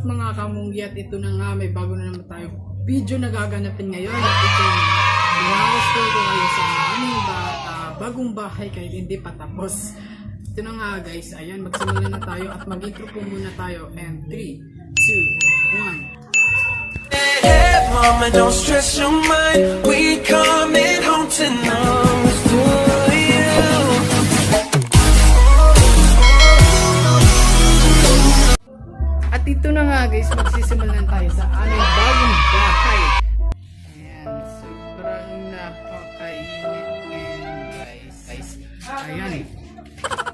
mga kamunggi, at ito na nga, may bago na naman tayo video na gaganapin ngayon. At ito, i-house ko kayo sa aming bagong bahay kahit hindi pa tapos. Ito na nga guys, ayan, magsimula na tayo at mag-intro po muna tayo. And 3, 2, 1. Hey, mama, don't stress your mind. We coming home tonight to you. At ito na nga guys, magsisimulan tayo sa aming bagong bahay. Ayan, sobrang napakainit ngayon guys. Ayan,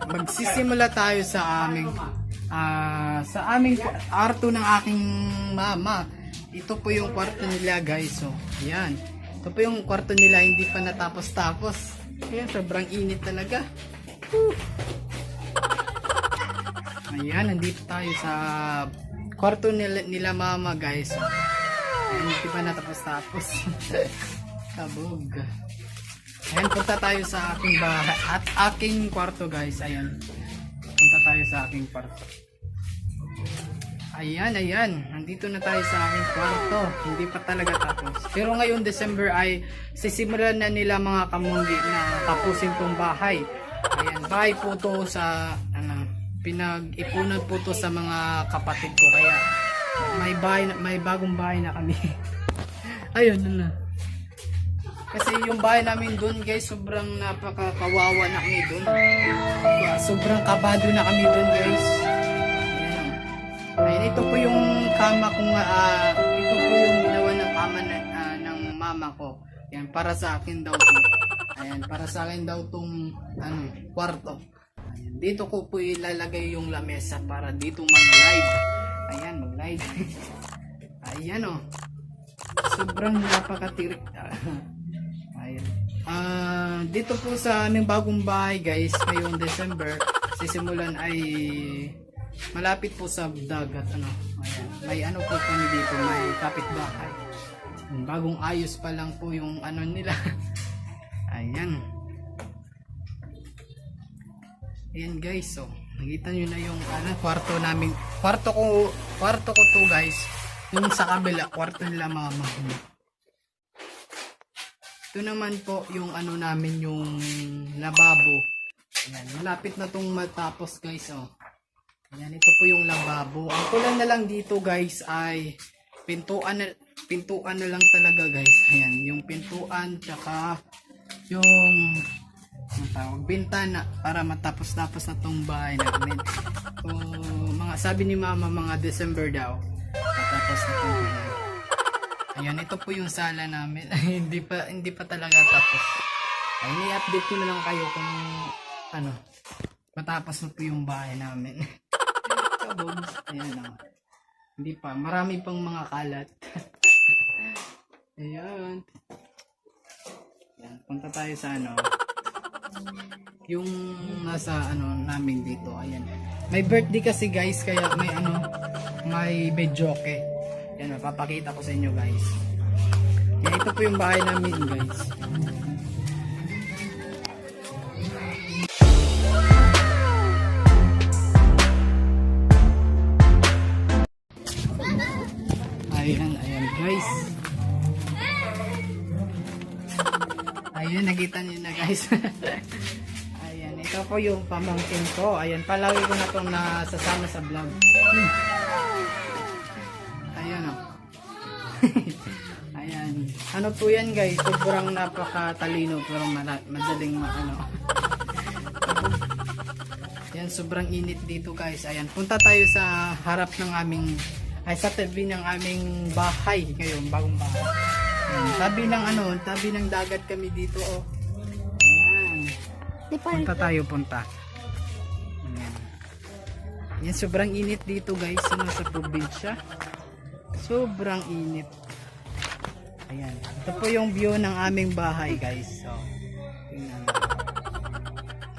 magsisimula tayo sa aming kwarto ng aking mama. Ito po yung kwarto nila guys. So, ayan. Ito po yung kwarto nila, hindi pa natapos-tapos. Ayan, sobrang init talaga. Ayan, nandito tayo sa kwarto nila mama guys. So, ayan, hindi pa natapos-tapos. Kabog. Ayan, punta tayo sa aking bahay at aking kwarto guys. Ayan. Punta tayo sa aking kwarto. Ayan. Nandito na tayo sa aking kwarto. Hindi pa talaga tapos. Pero ngayon December ay sisimulan na nila mga kamunggi na tapusin tong bahay. Ayan, bahay po to sa pinag-ipunan po to sa mga kapatid ko. Kaya may bagong bahay na kami. Ayun na. Kasi yung bahay namin doon guys, sobrang napakakawawa na kami doon. Sobrang kabado na kami doon guys. Ayan, ito po yung kama kong ito po yung ginawa ng kama ng mama ko. Ayan, para sa akin daw to. Ayan, para sa akin daw tong kwarto. Ayan, dito ko po ilalagay yung lamesa para dito mag-live. Ayan, mag-live. Ayan oh. Sobrang napakatirik. Ayan. Dito po sa aming bagong bahay guys, ngayong December, sisimulan ay malapit po sa dagat. Ayan. May po kami dito, may kapitbahay. Bagong ayos pa lang po yung nila. Ayan. Ayan guys, so nakita nyo na yung kwarto namin. Kwarto ko to guys. Yung sa kabila, kwarto nila mama. Ito naman po yung namin, yung lababo. Ayan, malapit na tong matapos guys. Oh. Ayan, ito po yung lababo. Ang kulang na lang dito guys ay pintuan na lang talaga guys. Ayan, yung pintuan tsaka yung bintana para matapos-tapos na tong bahay namin. So, sabi ni mama mga December daw matapos na tong bahay. Ayan, ito po yung sala namin. hindi pa talaga tapos. Ay, ni-update ko na lang kayo kung matapos na po yung bahay namin. Kabog. Ayan o. Hindi pa. Marami pang mga kalat. Ayan. Ayan. Punta tayo sa yung nasa namin dito. Ayan. May birthday kasi guys, kaya may bedjoke. Ayan, mapapakita ko sa inyo guys. Ayan, ito po yung bahay namin guys. Ayan guys. Ayan, nakita niyo na guys. Ayan, ito po yung pamangkin ko. Ayan, palagi ko na itong nasasama sa vlog. Ayan o. Ayan. Ano po yan guys? Sobrang napakatalino pero madaling Ayan, sobrang init dito guys. Ayan, punta tayo sa harap ng sa tabi ng aming bahay ngayon, bagong bahay. Ayan, tabi ng dagat kami dito oh. Ayan. Punta. Ayan. Ayan, sobrang init dito guys, sa probinsya. Sobrang init. Ayan. Ito po yung view ng aming bahay guys. So, tingnan.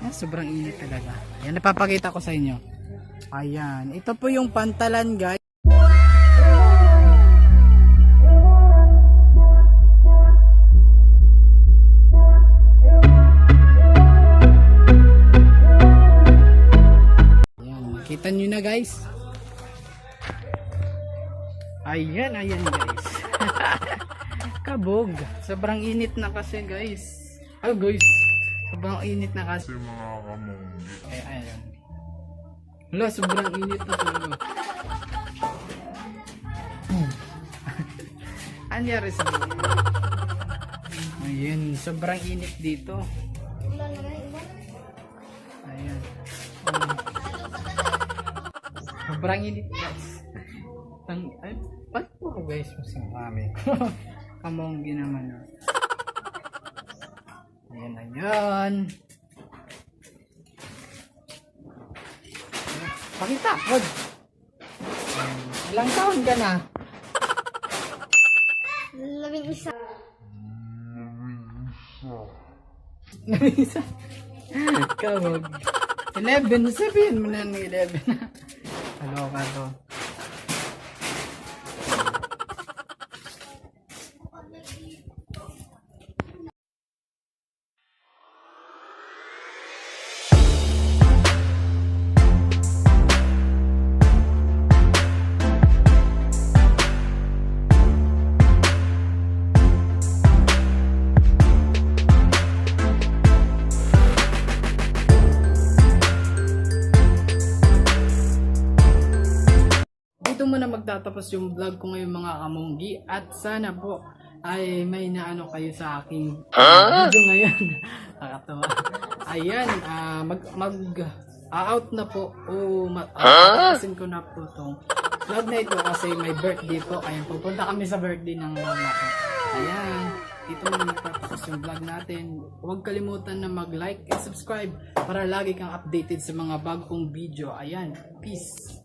Ayan, sobrang init talaga. Ayan, napapakita ko sa inyo. Ayan. Ito po yung pantalan guys. Kita nyo na guys. Ayan, ayan guys. Kabog. Sobrang init na kasi guys. Oh guys. Sobrang init na kasi. mga kamunggi. Ay, ayan. Wala, sobrang init na talaga. Anyari sa mga. Ayan, sobrang init dito. Ayan. Sobrang init guys. Ay, ba't po guys masing kami? Kamonggi naman. Ayan, ayan. Pakita, wag. Ilang taon ka na? 11. Isa. Kawag. 11, sabihin mo na ng 11. Hello ka to. Dito muna magtatapos yung vlog ko ngayon mga kamunggi at sana po ay may naano kayo sa aking video ngayon. Nakakatawa. Ayan, out na po o ko na po tong vlog na ito kasi may birthday po. Ayan, pupunta kami sa birthday ng mama ko. Ayan, dito muna magtatapos yung vlog natin. Huwag kalimutan na mag-like and subscribe para lagi kang updated sa mga bagong video. Ayan, peace.